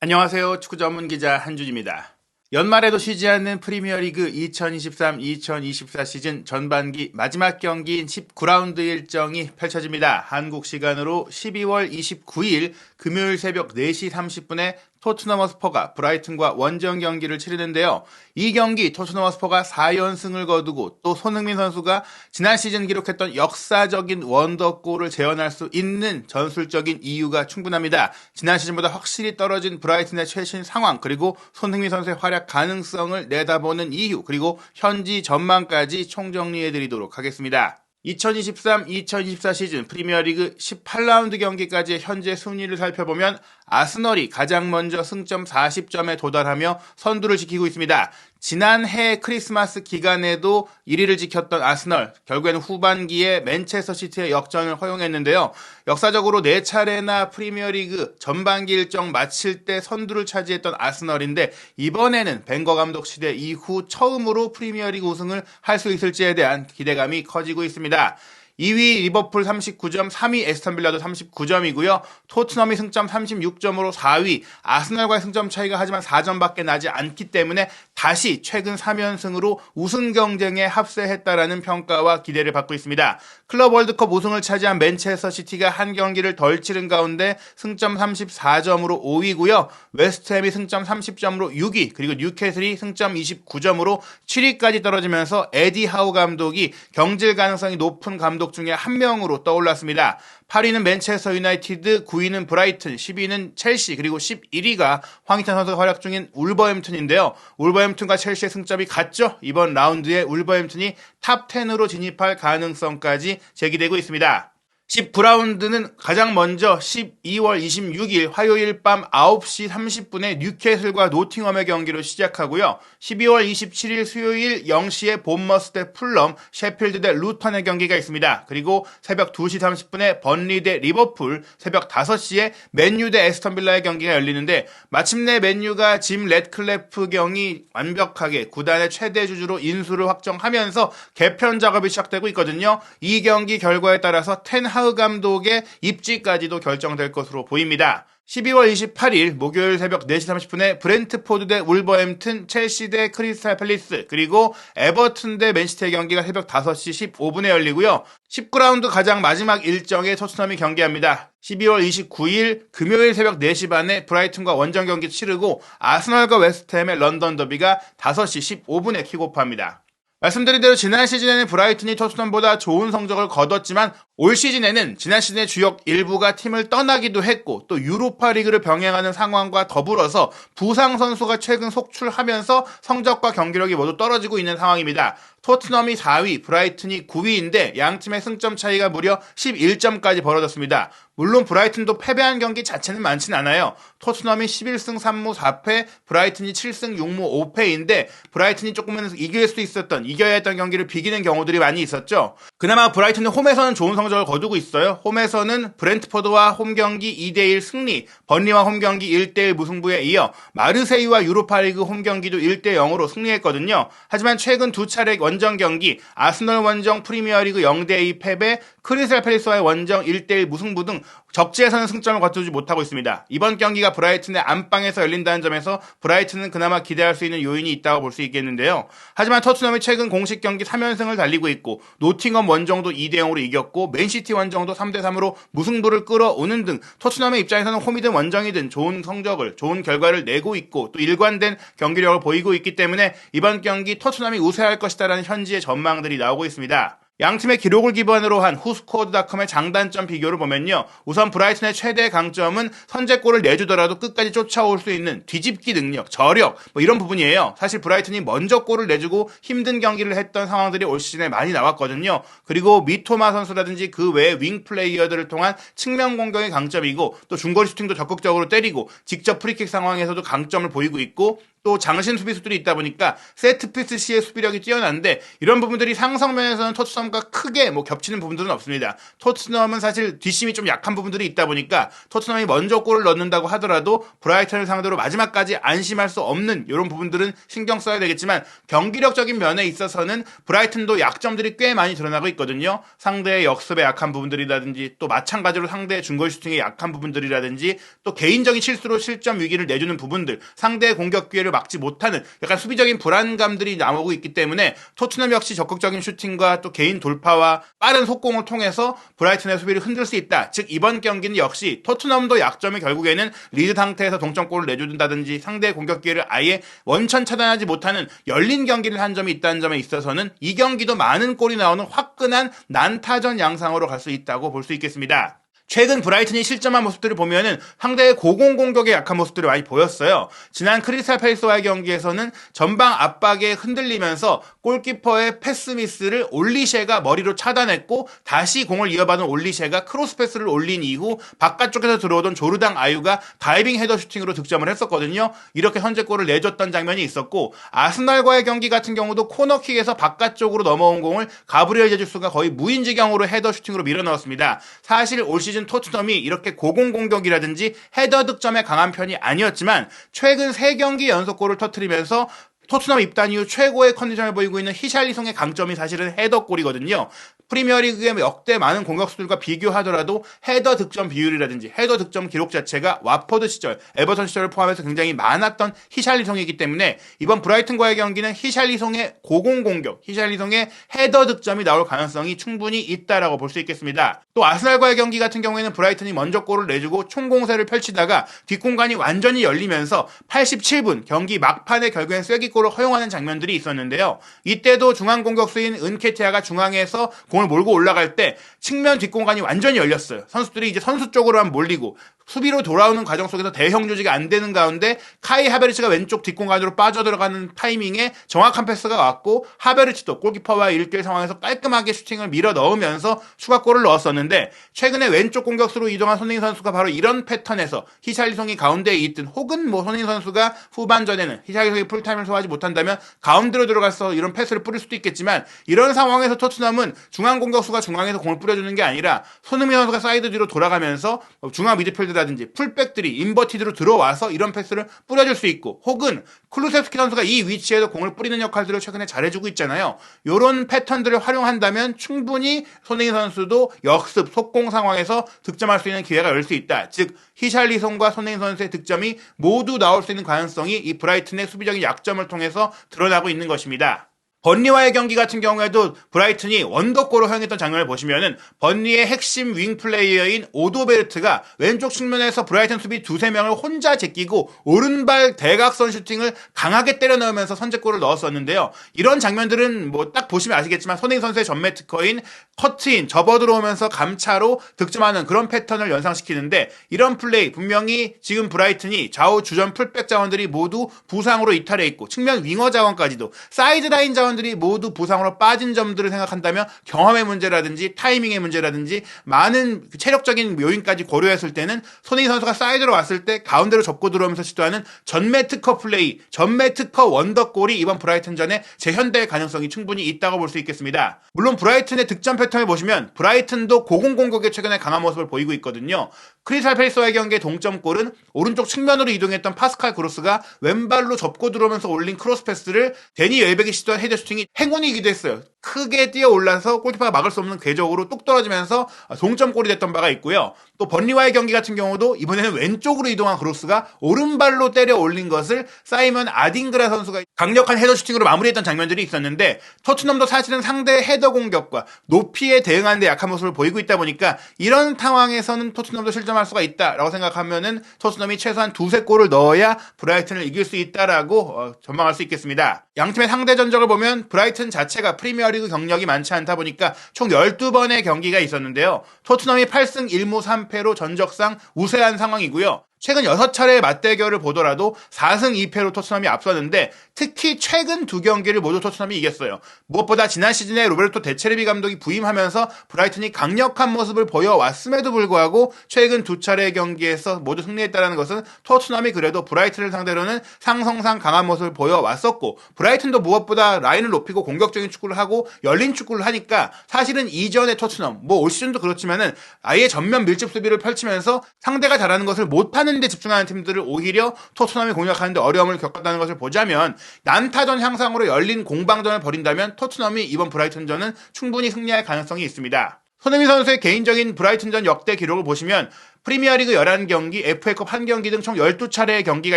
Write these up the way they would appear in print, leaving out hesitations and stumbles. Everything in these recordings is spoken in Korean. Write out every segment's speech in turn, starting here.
안녕하세요. 축구 전문 기자 한준입니다. 연말에도 쉬지 않는 프리미어리그 2023-2024 시즌 전반기 마지막 경기인 19라운드 일정이 펼쳐집니다. 한국 시간으로 12월 29일 금요일 새벽 4시 30분에 토트넘 허스퍼가 브라이튼과 원정 경기를 치르는데요. 이 경기 토트넘 허스퍼가 4연승을 거두고 또 손흥민 선수가 지난 시즌 기록했던 역사적인 원더골을 재현할 수 있는 전술적인 이유가 충분합니다. 지난 시즌보다 확실히 떨어진 브라이튼의 최신 상황, 그리고 손흥민 선수의 활약 가능성을 내다보는 이유, 그리고 현지 전망까지 총정리해드리도록 하겠습니다. 2023-2024 시즌 프리미어리그 18라운드 경기까지의 현재 순위를 살펴보면 아스널이 가장 먼저 승점 40점에 도달하며 선두를 지키고 있습니다. 지난해 크리스마스 기간에도 1위를 지켰던 아스널, 결국에는 후반기에 맨체스터 시티의 역전을 허용했는데요. 역사적으로 4차례나 프리미어리그 전반기 일정 마칠 때 선두를 차지했던 아스널인데 이번에는 벵거 감독 시대 이후 처음으로 프리미어리그 우승을 할 수 있을지에 대한 기대감이 커지고 있습니다. 2위 리버풀 39점, 3위 에스턴 빌라도 39점이고요. 토트넘이 승점 36점으로 4위, 아스널과의 승점 차이가 하지만 4점밖에 나지 않기 때문에 다시 최근 3연승으로 우승 경쟁에 합세했다라는 평가와 기대를 받고 있습니다. 클럽 월드컵 우승을 차지한 맨체스터 시티가 한 경기를 덜 치른 가운데 승점 34점으로 5위고요. 웨스트햄이 승점 30점으로 6위, 그리고 뉴캐슬이 승점 29점으로 7위까지 떨어지면서 에디 하우 감독이 경질 가능성이 높은 감독 중에 한 명으로 떠올랐습니다. 8위는 맨체스터 유나이티드, 9위는 브라이튼, 10위는 첼시, 그리고 11위가 황희찬 선수가 활약 중인 울버햄튼인데요. 울버햄튼과 첼시의 승점이 같죠? 이번 라운드에 울버햄튼이 탑 10으로 진입할 가능성까지 제기되고 있습니다. 19라운드는 가장 먼저 12월 26일 화요일 밤 9시 30분에 뉴캐슬과 노팅엄의 경기로 시작하고요. 12월 27일 수요일 0시에 본머스 대 풀럼, 셰필드 대 루턴의 경기가 있습니다. 그리고 새벽 2시 30분에 번리 대 리버풀, 새벽 5시에 맨유 대 에스턴 빌라의 경기가 열리는데 마침내 맨유가 짐 래드클래프 경이 완벽하게 구단의 최대 주주로 인수를 확정하면서 개편 작업이 시작되고 있거든요. 이 경기 결과에 따라서 텐하흐 감독의 입지까지도 결정될 것으로 보입니다. 12월 28일 목요일 새벽 4시 30분에 브렌트포드 대 울버햄튼, 첼시 대 크리스탈 팰리스, 그리고 에버튼 대 맨시티의 경기가 새벽 5시 15분에 열리고요. 19라운드 가장 마지막 일정에 토트넘이 경기합니다. 12월 29일 금요일 새벽 4시 반에 브라이튼과 원정 경기 치르고 아스널과 웨스트햄의 런던 더비가 5시 15분에 킥오프합니다. 말씀드린 대로 지난 시즌에는 브라이튼이 토트넘보다 좋은 성적을 거뒀지만 올 시즌에는 지난 시즌의 주역 일부가 팀을 떠나기도 했고 또 유로파 리그를 병행하는 상황과 더불어서 부상 선수가 최근 속출하면서 성적과 경기력이 모두 떨어지고 있는 상황입니다. 토트넘이 4위, 브라이튼이 9위인데 양팀의 승점 차이가 무려 11점까지 벌어졌습니다. 물론 브라이튼도 패배한 경기 자체는 많진 않아요. 토트넘이 11승 3무 4패, 브라이튼이 7승 6무 5패인데 브라이튼이 조금은 이겨야 했던 경기를 비기는 경우들이 많이 있었죠. 그나마 브라이튼은 홈에서는 좋은 성적을 거두고 있어요. 홈에서는 브렌트포드와 홈경기 2대1 승리, 번리와 홈경기 1대1 무승부에 이어 마르세유와 유로파리그 홈경기도 1대0으로 승리했거든요. 하지만 최근 두 차례 원정 경기, 아스널 원정 프리미어리그 0대2 패배, 크리스탈 팰리스와의 원정 1대1 무승부 등 적지에서는 승점을 거두지 못하고 있습니다. 이번 경기가 브라이튼의 안방에서 열린다는 점에서 브라이튼은 그나마 기대할 수 있는 요인이 있다고 볼 수 있겠는데요. 하지만 토트넘이 최근 공식 경기 3연승을 달리고 있고 노팅엄 원정도 2대0으로 이겼고 맨시티 원정도 3대3으로 무승부를 끌어오는 등 토트넘의 입장에서는 홈이든 원정이든 좋은 성적을, 좋은 결과를 내고 있고 또 일관된 경기력을 보이고 있기 때문에 이번 경기 토트넘이 우세할 것이다라는 현지의 전망들이 나오고 있습니다. 양팀의 기록을 기반으로 한 후스코어드닷컴의 장단점 비교를 보면요. 우선 브라이튼의 최대 강점은 선제골을 내주더라도 끝까지 쫓아올 수 있는 뒤집기 능력, 저력 이런 부분이에요. 사실 브라이튼이 먼저 골을 내주고 힘든 경기를 했던 상황들이 올 시즌에 많이 나왔거든요. 그리고 미토마 선수라든지 그 외의 윙 플레이어들을 통한 측면 공격의 강점이고 또 중거리 슈팅도 적극적으로 때리고 직접 프리킥 상황에서도 강점을 보이고 있고 또 장신 수비수들이 있다 보니까 세트피스 시의 수비력이 뛰어난데 이런 부분들이 상성면에서는 토트넘과 크게 겹치는 부분들은 없습니다. 토트넘은 사실 뒷심이 좀 약한 부분들이 있다 보니까 토트넘이 먼저 골을 넣는다고 하더라도 브라이턴을 상대로 마지막까지 안심할 수 없는 이런 부분들은 신경 써야 되겠지만 경기력적인 면에 있어서는 브라이턴도 약점들이 꽤 많이 드러나고 있거든요. 상대의 역습에 약한 부분들이라든지 또 마찬가지로 상대의 중거리 슈팅에 약한 부분들이라든지 또 개인적인 실수로 실점 위기를 내주는 부분들, 상대의 공격 기회를 막지 못하는 약간 수비적인 불안감들이 나오고 있기 때문에 토트넘 역시 적극적인 슈팅과 또 개인 돌파와 빠른 속공을 통해서 브라이튼의 수비를 흔들 수 있다. 즉 이번 경기는 역시 토트넘도 약점이 결국에는 리드 상태에서 동점골을 내준다든지 상대의 공격 기회를 아예 원천 차단하지 못하는 열린 경기를 한 점이 있다는 점에 있어서는 이 경기도 많은 골이 나오는 화끈한 난타전 양상으로 갈 수 있다고 볼 수 있겠습니다. 최근 브라이튼이 실점한 모습들을 보면은 상대의 고공 공격에 약한 모습들이 많이 보였어요. 지난 크리스탈 팰리스와의 경기에서는 전방 압박에 흔들리면서 골키퍼의 패스 미스를 올리셰가 머리로 차단했고 다시 공을 이어받은 올리셰가 크로스 패스를 올린 이후 바깥쪽에서 들어오던 조르당 아유가 다이빙 헤더 슈팅으로 득점을 했었거든요. 이렇게 선제골을 내줬던 장면이 있었고 아스날과의 경기 같은 경우도 코너킥에서 바깥쪽으로 넘어온 공을 가브리엘 제주스가 거의 무인지경으로 헤더 슈팅으로 밀어넣었습니다. 사실 올 시즌 토트넘이 이렇게 고공 공격이라든지 헤더 득점에 강한 편이 아니었지만 최근 3경기 연속골을 터뜨리면서 토트넘 입단 이후 최고의 컨디션을 보이고 있는 히샬리송의 강점이 사실은 헤더골이거든요. 프리미어리그의 역대 많은 공격수들과 비교하더라도 헤더 득점 비율이라든지 헤더 득점 기록 자체가 와퍼드 시절, 에버턴 시절을 포함해서 굉장히 많았던 히샬리송이기 때문에 이번 브라이튼과의 경기는 히샬리송의 고공 공격, 히샬리송의 헤더 득점이 나올 가능성이 충분히 있다라고 볼 수 있겠습니다. 또 아스날과의 경기 같은 경우에는 브라이튼이 먼저 골을 내주고 총공세를 펼치다가 뒷공간이 완전히 열리면서 87분 경기 막판에 결국엔 쐐기골을 허용하는 장면들이 있었는데요. 이때도 중앙 공격수인 은케티아가 중앙에서 공을 몰고 올라갈 때 측면 뒷공간이 완전히 열렸어요. 선수들이 이제 선수 쪽으로만 몰리고 수비로 돌아오는 과정 속에서 대형 조직이 안 되는 가운데 카이 하베르츠가 왼쪽 뒷공간으로 빠져들어가는 타이밍에 정확한 패스가 왔고 하베르츠도 골키퍼와 1대1 상황에서 깔끔하게 슈팅을 밀어 넣으면서 추가골을 넣었었는데 최근에 왼쪽 공격수로 이동한 손흥민 선수가 바로 이런 패턴에서 히샬리송이 가운데에 있든 혹은 손흥민 선수가 후반전에는 히샬리송이 풀타임을 소화하지 못한다면 가운데로 들어가서 이런 패스를 뿌릴 수도 있겠지만 이런 상황에서 토트넘은 중앙 공격수가 중앙에서 공을 뿌려주는 게 아니라 손흥민 선수가 사이드 뒤로 돌아가면서 중앙 미드필드라든지 풀백들이 인버티드로 들어와서 이런 패스를 뿌려줄 수 있고 혹은 클루세스키 선수가 이 위치에서 공을 뿌리는 역할들을 최근에 잘해주고 있잖아요. 이런 패턴들을 활용한다면 충분히 손흥민 선수도 역습, 속공 상황에서 득점할 수 있는 기회가 열 수 있다. 즉 히샬리송과 손흥민 선수의 득점이 모두 나올 수 있는 가능성이 이 브라이튼의 수비적인 약점을 통해서 드러나고 있는 것입니다. 번리와의 경기 같은 경우에도 브라이튼이 원더골을 허용했던 장면을 보시면은 번리의 핵심 윙 플레이어인 오도베르트가 왼쪽 측면에서 브라이튼 수비 2-3명을 혼자 제끼고 오른발 대각선 슈팅을 강하게 때려 넣으면서 선제골을 넣었었는데요. 이런 장면들은 딱 보시면 아시겠지만 손흥민 선수의 전매 특허인 커트인 접어 들어오면서 감차로 득점하는 그런 패턴을 연상시키는데 이런 플레이 분명히 지금 브라이튼이 좌우 주전 풀백 자원들이 모두 부상으로 이탈해 있고 측면 윙어 자원까지도 사이드라인 자원 들이 모두 부상으로 빠진 점들을 생각한다면 경험의 문제라든지 타이밍의 문제라든지 많은 체력적인 요인까지 고려했을 때는 손흥민 선수가 사이드로 왔을 때 가운데로 접고 들어오면서 시도하는 전매 특허 플레이, 전매 특허 원더골이 이번 브라이튼전에 재현될 가능성이 충분히 있다고 볼 수 있겠습니다. 물론 브라이튼의 득점 패턴을 보시면 브라이튼도 고공 공격에 최근에 강한 모습을 보이고 있거든요. 크리스탈 팰리스와의 경기의 동점골은 오른쪽 측면으로 이동했던 파스칼 그로스가 왼발로 접고 들어오면서 올린 크로스 패스를 데니 웰백이 시도한 헤더 슈팅이 행운이기도 했어요. 크게 뛰어올라서 골키퍼가 막을 수 없는 궤적으로 뚝 떨어지면서 동점골이 됐던 바가 있고요. 또 번리와의 경기 같은 경우도 이번에는 왼쪽으로 이동한 크로스가 오른발로 때려 올린 것을 사이먼 아딩그라 선수가 강력한 헤더 슈팅으로 마무리했던 장면들이 있었는데 토트넘도 사실은 상대의 헤더 공격과 높이에 대응하는 데 약한 모습을 보이고 있다 보니까 이런 상황에서는 토트넘도 실점할 수가 있다라고 생각하면은 토트넘이 최소한 2-3골을 넣어야 브라이튼을 이길 수 있다라고 전망할 수 있겠습니다. 양팀의 상대 전적을 보면 브라이튼 자체가 프리미어리그 경력이 많지 않다 보니까 총 12번의 경기가 있었는데요. 토트넘이 8승 1무 3패로 전적상 우세한 상황이고요. 최근 6차례의 맞대결을 보더라도 4승 2패로 토트넘이 앞서는데 특히 최근 2경기를 모두 토트넘이 이겼어요. 무엇보다 지난 시즌에 로베르토 데체르비 감독이 부임하면서 브라이튼이 강력한 모습을 보여왔음에도 불구하고 최근 2차례의 경기에서 모두 승리했다는 것은 토트넘이 그래도 브라이튼을 상대로는 상성상 강한 모습을 보여왔었고, 브라이튼도 무엇보다 라인을 높이고 공격적인 축구를 하고 열린 축구를 하니까 사실은 이전의 토트넘, 올 시즌도 그렇지만은 아예 전면 밀집 수비를 펼치면서 상대가 잘하는 것을 못하는 데 집중하는 팀들을 오히려 토트넘이 공략하는 데 어려움을 겪었다는 것을 보자면, 난타전 향상으로 열린 공방전을 벌인다면 토트넘이 이번 브라이튼전은 충분히 승리할 가능성이 있습니다. 손흥민 선수의 개인적인 브라이튼전 역대 기록을 보시면 프리미어리그 11경기, FA컵 1경기 등 총 12차례의 경기가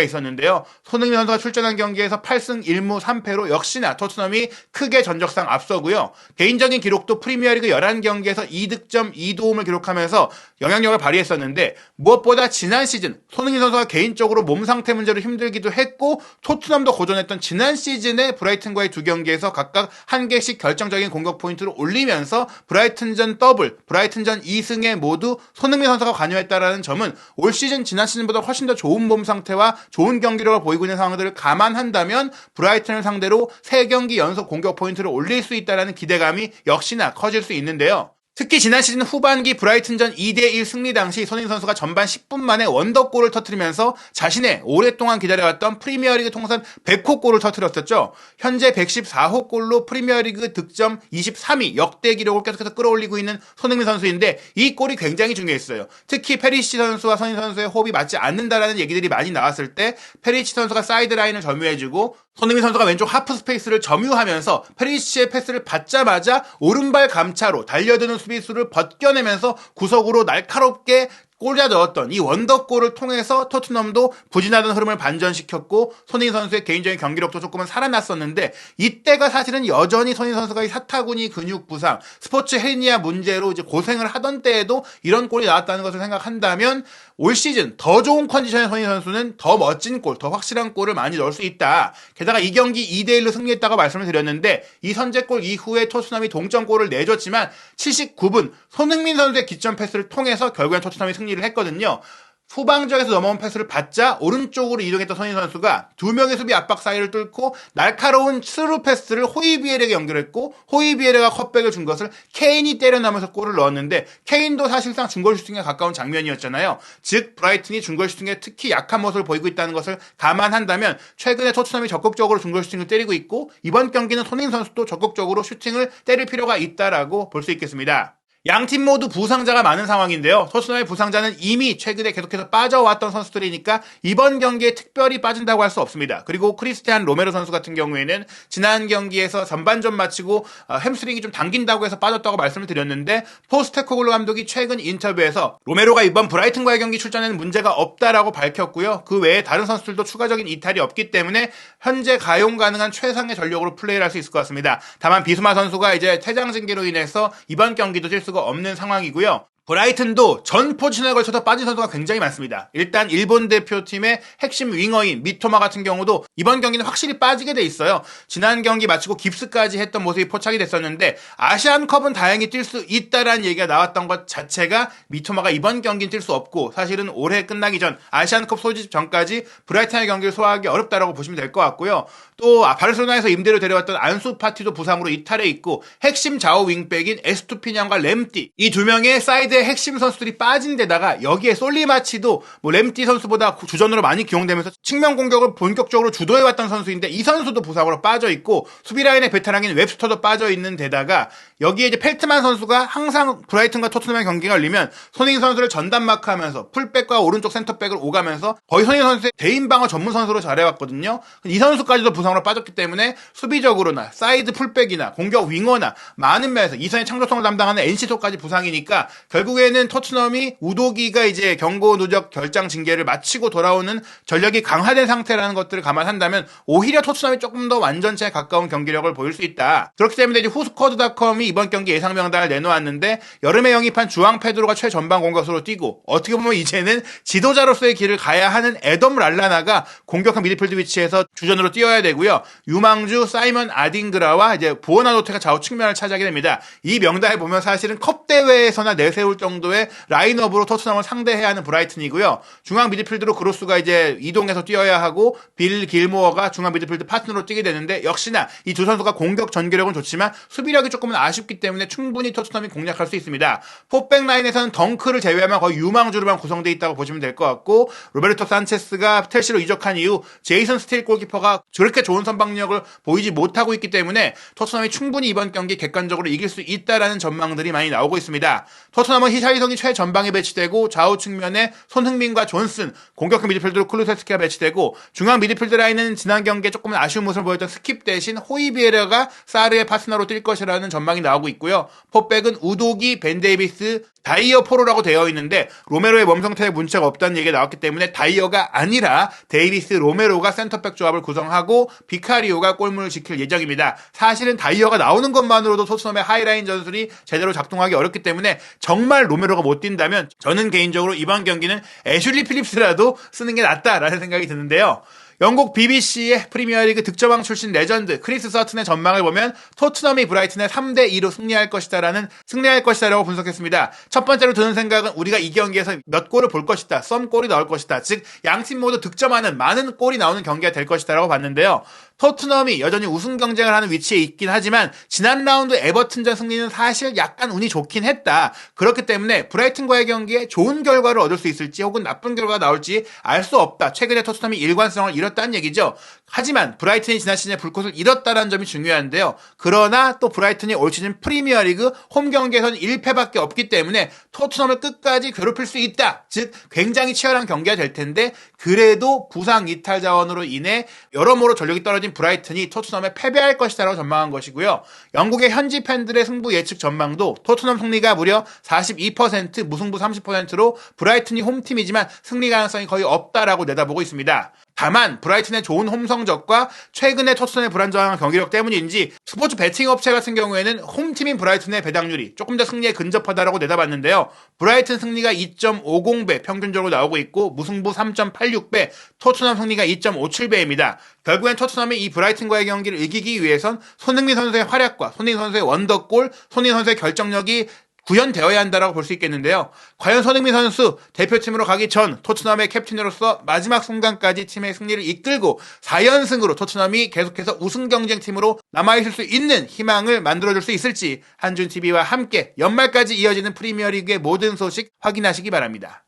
있었는데요. 손흥민 선수가 출전한 경기에서 8승 1무 3패로 역시나 토트넘이 크게 전적상 앞서고요. 개인적인 기록도 프리미어리그 11경기에서 2득점 2도움을 기록하면서 영향력을 발휘했었는데, 무엇보다 지난 시즌 손흥민 선수가 개인적으로 몸 상태 문제로 힘들기도 했고 토트넘도 고전했던 지난 시즌의 브라이튼과의 2경기에서 각각 1개씩 결정적인 공격 포인트를 올리면서 브라이튼전 더블, 브라이튼전 2승에 모두 손흥민 선수가 관여했다 라는 점은 올 시즌 지난 시즌보다 훨씬 더 좋은 몸 상태와 좋은 경기력을 보이고 있는 상황들을 감안한다면 브라이튼을 상대로 3경기 연속 공격 포인트를 올릴 수 있다는 기대감이 역시나 커질 수 있는데요. 특히 지난 시즌 후반기 브라이튼전 2대1 승리 당시 손흥민 선수가 전반 10분 만에 원더골을 터뜨리면서 자신의 오랫동안 기다려왔던 프리미어리그 통산 100호 골을 터뜨렸었죠. 현재 114호 골로 프리미어리그 득점 23위 역대 기록을 계속해서 끌어올리고 있는 손흥민 선수인데, 이 골이 굉장히 중요했어요. 특히 페리시 선수와 손흥민 선수의 호흡이 맞지 않는다라는 얘기들이 많이 나왔을 때 페리시 선수가 사이드라인을 점유해주고 손흥민 선수가 왼쪽 하프 스페이스를 점유하면서 페리시치의 패스를 받자마자 오른발 감차로 달려드는 수비수를 벗겨내면서 구석으로 날카롭게 골자 넣었던 이 원더골을 통해서 토트넘도 부진하던 흐름을 반전시켰고 손흥민 선수의 개인적인 경기력도 조금은 살아났었는데, 이때가 사실은 여전히 손흥민 선수가 이 사타구니 근육 부상, 스포츠 헤르니아 문제로 이제 고생을 하던 때에도 이런 골이 나왔다는 것을 생각한다면 올 시즌 더 좋은 컨디션의 손흥민 선수는 더 멋진 골, 더 확실한 골을 많이 넣을 수 있다. 게다가 이 경기 2대1로 승리했다고 말씀을 드렸는데, 이 선제골 이후에 토트넘이 동점골을 내줬지만 79분 손흥민 선수의 기점 패스를 통해서 결국엔 토트넘이 승리를 했거든요. 후방적에서 넘어온 패스를 받자 오른쪽으로 이동했던 손흥민 선수가 2명의 수비 압박 사이를 뚫고 날카로운 스루 패스를 호이비에르에게 연결했고, 호이비에르가 컷백을 준 것을 케인이 때려넣으면서 골을 넣었는데, 케인도 사실상 중거리 슈팅에 가까운 장면이었잖아요. 즉 브라이튼이 중거리 슈팅에 특히 약한 모습을 보이고 있다는 것을 감안한다면 최근에 토트넘이 적극적으로 중거리 슈팅을 때리고 있고, 이번 경기는 손흥민 선수도 적극적으로 슈팅을 때릴 필요가 있다라고 볼 수 있겠습니다. 양팀 모두 부상자가 많은 상황인데요. 토트넘의 부상자는 이미 최근에 계속해서 빠져왔던 선수들이니까 이번 경기에 특별히 빠진다고 할 수 없습니다. 그리고 크리스티안 로메로 선수 같은 경우에는 지난 경기에서 전반전 마치고 햄스트링이 좀 당긴다고 해서 빠졌다고 말씀을 드렸는데, 포스테코글루 감독이 최근 인터뷰에서 로메로가 이번 브라이튼과의 경기 출전에는 문제가 없다라고 밝혔고요. 그 외에 다른 선수들도 추가적인 이탈이 없기 때문에 현재 가용 가능한 최상의 전력으로 플레이를 할 수 있을 것 같습니다. 다만 비수마 선수가 이제 퇴장 징계로 인해서 이번 경기도 뛸 수가 없는 상황이고요. 브라이튼도 전 포지션에 걸쳐서 빠진 선수가 굉장히 많습니다. 일단 일본 대표팀의 핵심 윙어인 미토마 같은 경우도 이번 경기는 확실히 빠지게 돼 있어요. 지난 경기 마치고 깁스까지 했던 모습이 포착이 됐었는데, 아시안컵은 다행히 뛸 수 있다라는 얘기가 나왔던 것 자체가 미토마가 이번 경기는 뛸 수 없고, 사실은 올해 끝나기 전 아시안컵 소집 전까지 브라이튼의 경기를 소화하기 어렵다라고 보시면 될 것 같고요. 또 바르셀로나에서 임대로 데려왔던 안수 파티도 부상으로 이탈해 있고, 핵심 좌우 윙백인 에스투피냥과 램띠, 이 2명의 사이드의 핵심 선수들이 빠진 데다가 여기에 솔리마치도 램띠 선수보다 주전으로 많이 기용되면서 측면 공격을 본격적으로 주도해왔던 선수인데, 이 선수도 부상으로 빠져있고, 수비라인의 베테랑인 웹스터도 빠져있는 데다가 여기에 이제 펠트만 선수가 항상 브라이튼과 토트넘의 경기가 열리면 손흥민 선수를 전담 마크하면서 풀백과 오른쪽 센터백을 오가면서 거의 손흥민 선수의 대인 방어 전문 선수로 잘해왔거든요. 이 선수까지도 부상으로 빠졌기 때문에 수비적으로나 사이드 풀백이나 공격 윙어나 많은 면에서 이선의 창조성을 담당하는 엔시소까지 부상이니까 결국에는 토트넘이 우도기가 이제 경고 누적 결장 징계를 마치고 돌아오는 전력이 강화된 상태라는 것들을 감안한다면 오히려 토트넘이 조금 더 완전체에 가까운 경기력을 보일 수 있다. 그렇기 때문에 이제 후스쿼드닷컴이 이번 경기 예상 명단을 내놓았는데, 여름에 영입한 주앙 페드로가 최전방 공격수로 뛰고, 어떻게 보면 이제는 지도자로서의 길을 가야 하는 에덤 랄라나가 공격형 미드필드 위치에서 주전으로 뛰어야 되고요. 유망주 사이먼 아딩그라와 이제 부어나노테가 좌우 측면을 차지하게 됩니다. 이 명단을 보면 사실은 컵 대회에서나 내세울 어려울 정도의 라인업으로 토트넘을 상대해야 하는 브라이튼이고요. 중앙 미드필드로 그로스가 이제 이동해서 뛰어야 하고 빌 길모어가 중앙 미드필드 파트너로 뛰게 되는데 역시나 이 두 선수가 공격 전개력은 좋지만 수비력이 조금은 아쉽기 때문에 충분히 토트넘이 공략할 수 있습니다. 포백 라인에서는 덩크를 제외하면 거의 유망주로만 구성되어 있다고 보시면 될 것 같고 로베르토 산체스가 첼시로 이적한 이후 제이슨 스틸 골키퍼가 저렇게 좋은 선방력을 보이지 못하고 있기 때문에 토트넘이 충분히 이번 경기 객관적으로 이길 수 있다라는 전망들이 많이 나오고 있습니다. 토트넘은 히샤이성이 최전방에 배치되고 좌우 측면에 손흥민과 존슨, 공격형 미드필드로 클루세스키가 배치되고 중앙 미드필드 라인은 지난 경기에 조금은 아쉬운 모습을 보였던 스킵 대신 호이비에르가 사르의 파트너로 뛸 것이라는 전망이 나오고 있고요. 포백은 우도기, 벤 데이비스, 다이어 포로라고 되어 있는데 로메로의 몸 상태에 문제가 없다는 얘기가 나왔기 때문에 다이어가 아니라 데이비스, 로메로가 센터백 조합을 구성하고 비카리오가 골문을 지킬 예정입니다. 사실은 다이어가 나오는 것만으로도 토트넘의 하이라인 전술이 제대로 작동하기 어렵기 때문에 정말 로메로가 못 뛴다면 저는 개인적으로 이번 경기는 애슐리 필립스라도 쓰는 게 낫다라는 생각이 드는데요. 영국 BBC의 프리미어리그 득점왕 출신 레전드 크리스 서튼의 전망을 보면 토트넘이 브라이튼에 3대2로 승리할 것이다라고 분석했습니다. 첫 번째로 드는 생각은 우리가 이 경기에서 몇 골을 볼 것이다. 썸 골이 나올 것이다. 즉 양팀 모두 득점하는 많은 골이 나오는 경기가 될 것이다라고 봤는데요. 토트넘이 여전히 우승 경쟁을 하는 위치에 있긴 하지만 지난 라운드 에버튼전 승리는 사실 약간 운이 좋긴 했다. 그렇기 때문에 브라이튼과의 경기에 좋은 결과를 얻을 수 있을지 혹은 나쁜 결과가 나올지 알 수 없다. 최근에 토트넘이 일관성을 잃었다는 얘기죠. 하지만 브라이튼이 지난 시즌에 불꽃을 잃었다는 점이 중요한데요. 그러나 또 브라이튼이 올 시즌 프리미어리그 홈 경기에서는 1패밖에 없기 때문에 토트넘을 끝까지 괴롭힐 수 있다. 즉 굉장히 치열한 경기가 될 텐데 그래도 부상 이탈 자원으로 인해 여러모로 전력이 떨어진 브라이튼이 토트넘에 패배할 것이라고 전망한 것이고요. 영국의 현지 팬들의 승부 예측 전망도 토트넘 승리가 무려 42%, 무승부 30%로 브라이튼이 홈팀이지만 승리 가능성이 거의 없다라고 내다보고 있습니다. 다만 브라이튼의 좋은 홈 성적과 최근에 토트넘의 불안정한 경기력 때문인지 스포츠 베팅 업체 같은 경우에는 홈팀인 브라이튼의 배당률이 조금 더 승리에 근접하다라고 내다봤는데요. 브라이튼 승리가 2.50배 평균적으로 나오고 있고 무승부 3.86배, 토트넘 승리가 2.57배입니다. 결국엔 토트넘이 이 브라이튼과의 경기를 이기기 위해선 손흥민 선수의 활약과 손흥민 선수의 원더골, 손흥민 선수의 결정력이 구현되어야 한다라고 볼 수 있겠는데요. 과연 손흥민 선수 대표팀으로 가기 전 토트넘의 캡틴으로서 마지막 순간까지 팀의 승리를 이끌고 4연승으로 토트넘이 계속해서 우승 경쟁팀으로 남아있을 수 있는 희망을 만들어줄 수 있을지 한준TV와 함께 연말까지 이어지는 프리미어리그의 모든 소식 확인하시기 바랍니다.